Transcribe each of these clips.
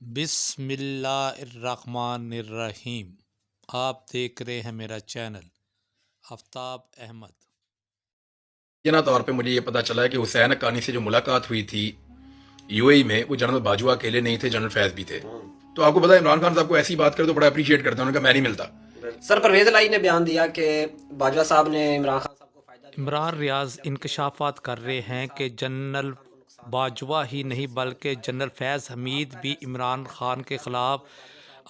بسم اللہ الرحمن الرحیم۔ آپ دیکھ رہے ہیں میرا چینل آفتاب احمد۔ مبینہ طور پہ مجھے یہ پتا چلا ہے کہ حسین حقانی سے جو ملاقات ہوئی تھی یو اے ای میں، وہ جنرل باجوہ اکیلے نہیں تھے، جنرل فیض بھی تھے۔ تو آپ کو پتا ہے عمران خان صاحب کو ایسی بات کرے تو بڑا اپریشیٹ کرتے ہیں، انہوں نے کہا میں نہیں ملتا۔ سر پرویز الہی نے بیان دیا کہ باجوہ صاحب نے عمران خان صاحب کو فائدہ دیا۔ عمران ریاض انکشافات کر رہے ہیں کہ جنرل باجوہ ہی نہیں بلکہ جنرل فیض حمید بھی عمران خان کے خلاف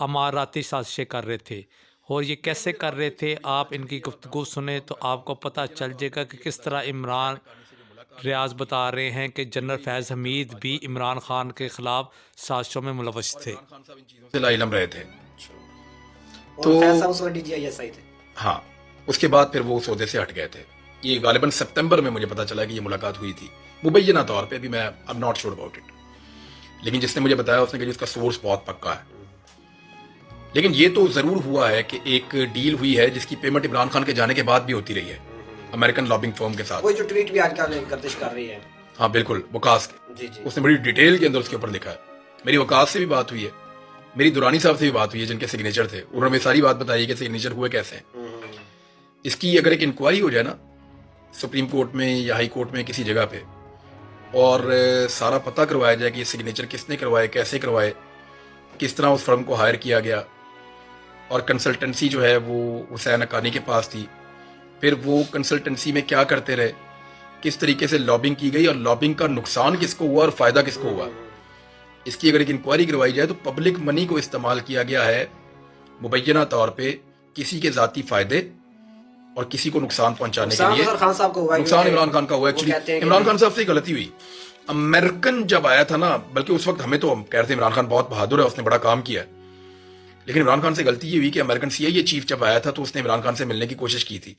اماراتی سازشیں کر رہے تھے، اور یہ کیسے کر رہے تھے آپ ان کی گفتگو سنیں تو آپ کو پتہ چل جائے گا کہ کس طرح عمران ریاض بتا رہے ہیں کہ جنرل فیض حمید بھی عمران خان کے خلاف سازشوں میں ملوث تھے۔ عمران خان صاحب ان چیزوں سے لا علم رہے تھے۔ اور فیض صاحب اس وقت D G I S I تھے۔ ہاں، اس کے بعد پھر وہ اس عہدے سے ہٹ گئے تھے۔ یہ غالباً ستمبر میں مجھے پتا چلا کہ یہ ملاقات ہوئی تھی مبینہ طور پہ، بھی میں I'm not sure about it، لیکن جس نے مجھے بتایا اس نے کہا کہ اس کا سورس بہت پکا ہے۔ لیکن یہ تو ضرور ہوا ہے کہ ایک ڈیل ہوئی ہے جس کی پیمنٹ عمران خان کے جانے کے بعد بھی ہوتی رہی ہے امریکن لابنگ فرم کے ساتھ۔ وہی جو ٹویٹ بھی آج کل گردش کر رہی ہے۔ ہاں بالکل، وکاس کے، جی جی، اس نے بڑی ڈیٹیل کے اندر اس کے اوپر لکھا ہے۔ میری وکاس سے بھی بات ہوئی ہے، میری دورانی صاحب سے بھی بات ہوئی ہے جن کے سگنیچر تھے، انہوں نے ساری بات بتائی کہ سگنیچر ہوئے کیسے ہیں۔ اس کی اگر ایک انکوائری ہو جائے نا سپریم کورٹ میں یا ہائی کورٹ میں کسی جگہ پہ، اور سارا پتہ کروایا جائے کہ یہ سگنیچر کس نے کروائے، کیسے کروائے، کس طرح اس فرم کو ہائر کیا گیا، اور کنسلٹنسی جو ہے وہ حسین حقانی کے پاس تھی، پھر وہ کنسلٹنسی میں کیا کرتے رہے، کس طریقے سے لابنگ کی گئی، اور لابنگ کا نقصان کس کو ہوا اور فائدہ کس کو ہوا، اس کی اگر ایک انکوائری کروائی جائے تو پبلک منی کو استعمال کیا گیا ہے مبینہ طور پہ کسی کے ذاتی فائدے اور کسی کو نقصان پہنچانے کے لیے۔ خان صاحب کو ہوا، نقصان عمران خان کا ہوا۔ ایکچولی عمران خان صاحب سے ایک غلطی ہوئی، امریکن جب آیا تھا نا، بلکہ اس وقت ہمیں تو کہہ رہے تھے عمران خان بہت بہادر ہے، اس نے بڑا کام کیا ہے، لیکن عمران خان سے غلطی یہ ہوئی کہ امریکن سی آئی اے چیف جب آیا تھا تو اس نے عمران خان سے ملنے کی کوشش کی تھی،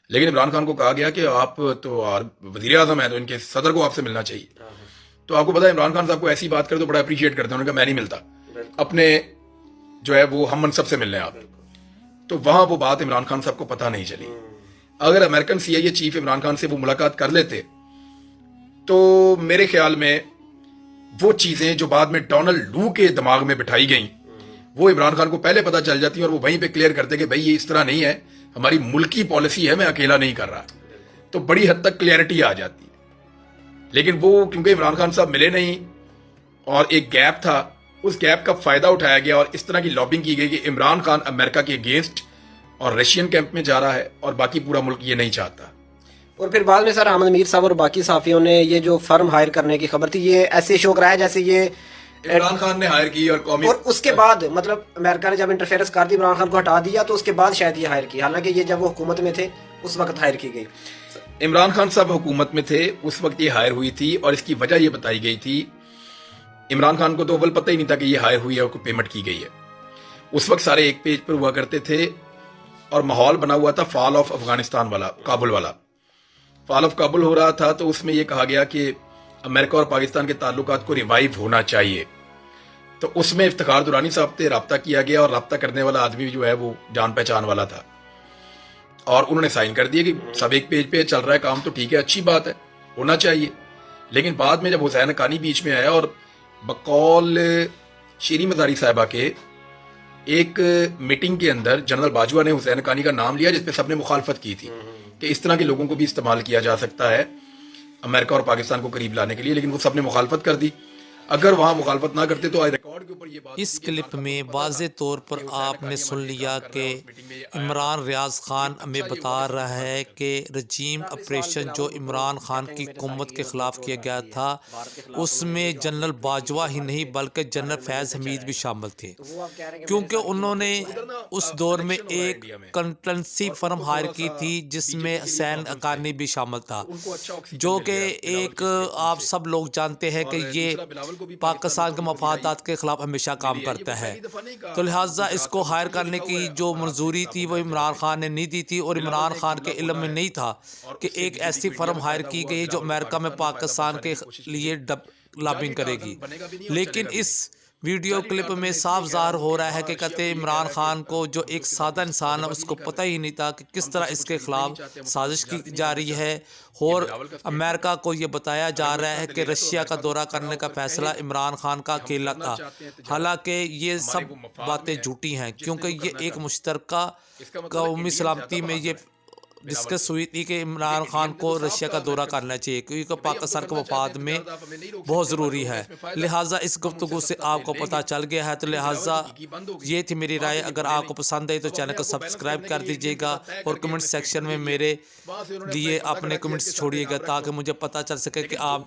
لیکن عمران خان کو کہا گیا کہ آپ تو وزیر اعظم ہیں تو ان کے صدر کو آپ سے ملنا چاہیے۔ تو آپ کو پتا ہے عمران خان صاحب کو ایسی بات کرے تو بڑا اپریشیٹ کرتے ہیں، انہوں نے کہا میں نہیں ملتا، اپنے جو ہے وہ ہم منصب سے ملنے آپ۔ تو وہاں وہ بات عمران خان صاحب کو پتہ نہیں چلی۔ اگر امریکن سی آئی اے چیف عمران خان سے وہ ملاقات کر لیتے تو میرے خیال میں وہ چیزیں جو بعد میں ڈونلڈ لو کے دماغ میں بٹھائی گئیں وہ عمران خان کو پہلے پتہ چل جاتی ہیں، اور وہ وہیں پہ کلیئر کرتے کہ بھائی یہ اس طرح نہیں ہے، ہماری ملکی پالیسی ہے، میں اکیلا نہیں کر رہا، تو بڑی حد تک کلیئرٹی آ جاتی ہے۔ لیکن وہ کیونکہ عمران خان صاحب ملے نہیں اور ایک گیپ تھا، اس گیپ کا فائدہ اٹھایا گیا اور اس طرح کی لابنگ کی گئی کہ عمران خان امریکہ کے اگینسٹ اور رشین کیمپ میں جا رہا ہے، اور باقی پورا ملک یہ نہیں چاہتا۔ اور پھر بعد میں سر احمد میر صاحب اور باقی صحافیوں نے یہ جو فرم ہائر کرنے کی خبر تھی، یہ ایسے شو کرایا جیسے یہ عمران خان نے ہائر کی، اور قومی، اور اس کے بعد مطلب امریکہ نے جب انٹرفیئرنس کر دی، عمران خان کو ہٹا دیا، تو اس کے بعد شاید یہ ہائر کی، حالانکہ یہ جب وہ حکومت میں تھے اس وقت ہائر کی گئی۔ عمران خان صاحب حکومت میں تھے اس وقت یہ ہائر ہوئی تھی، اور اس کی وجہ یہ بتائی گئی تھی، عمران خان کو تو اول پتہ ہی نہیں تھا کہ یہ ہائر ہوئی ہے اور کوئی پیمنٹ کی گئی ہے۔ اس وقت سارے ایک پیج پر ہوا کرتے تھے، اور ماحول بنا ہوا تھا فال آف افغانستان والا، کابل والا فال آف کابل ہو رہا تھا، تو اس میں یہ کہا گیا کہ امریکہ اور پاکستان کے تعلقات کو ریوائیو ہونا چاہیے۔ تو اس میں افتخار درانی صاحب سے رابطہ کیا گیا، اور رابطہ کرنے والا آدمی جو ہے وہ جان پہچان والا تھا، اور انہوں نے سائن کر دیا کہ سب ایک پیج پہ چل رہا ہے کام، تو ٹھیک ہے، اچھی بات ہے، ہونا چاہیے۔ لیکن بعد میں جب حسین حقانی بیچ میں آیا، اور بقول شیریں مزاری صاحبہ کے ایک میٹنگ کے اندر جنرل باجوہ نے حسین حقانی کا نام لیا، جس پہ سب نے مخالفت کی تھی کہ اس طرح کے لوگوں کو بھی استعمال کیا جا سکتا ہے امریکہ اور پاکستان کو قریب لانے کے لیے، لیکن وہ سب نے مخالفت کر دی۔ اگر وہاں مخالفت نہ کرتے تو ریکارڈ کے اوپر یہ بات، اس کلپ میں واضح طور پر آپ نے سن لیا کہ عمران ریاض خان ہمیں بتا رہا ہے کہ رجیم آپریشن جو عمران خان کی حکومت کے خلاف کیا گیا تھا اس میں جنرل باجوہ ہی نہیں بلکہ جنرل فیض حمید بھی شامل تھے، کیونکہ انہوں نے اس دور میں ایک کنسلٹنسی فرم ہائر کی تھی جس میں حسین حقانی بھی شامل تھا، جو کہ ایک آپ سب لوگ جانتے ہیں کہ یہ پاکستان کے مفادات کے خلاف ہمیشہ کام کرتا ہے۔ تو لہٰذا اس کو ہائر کرنے کی جو منظوری تھی وہ عمران خان نے نہیں دی تھی، اور عمران خان کے علم میں نہیں تھا کہ ایک ایسی فرم ہائر کی گئی جو امریکہ میں پاکستان کے لیے لابنگ کرے گی۔ لیکن اس ویڈیو کلپ میں صاف ظاہر ہو رہا ہے کہ کہتے ہیں عمران خان کو جو ایک سادہ انسان ہے اس کو پتہ ہی نہیں تھا کہ کس طرح اس کے خلاف سازش کی جا رہی ہے، اور امریکہ کو یہ بتایا جا رہا ہے کہ رشیا کا دورہ کرنے کا فیصلہ عمران خان کا اکیلا تھا، حالانکہ یہ سب باتیں جھوٹی ہیں، کیونکہ یہ ایک مشترکہ قومی سلامتی میں یہ ڈسکس ہوئی تھی کہ عمران خان کو رشیا کا دورہ کرنا چاہیے، کیونکہ پاکستان کے مفاد میں بہت ضروری ہے۔ لہٰذا اس گفتگو سے آپ کو پتہ چل گیا ہے، تو لہٰذا یہ تھی میری رائے۔ اگر آپ کو پسند آئی تو چینل کو سبسکرائب کر دیجیے گا، اور کمنٹ سیکشن میں میرے لیے اپنے کمنٹس چھوڑیے گا تاکہ مجھے پتہ چل سکے کہ آپ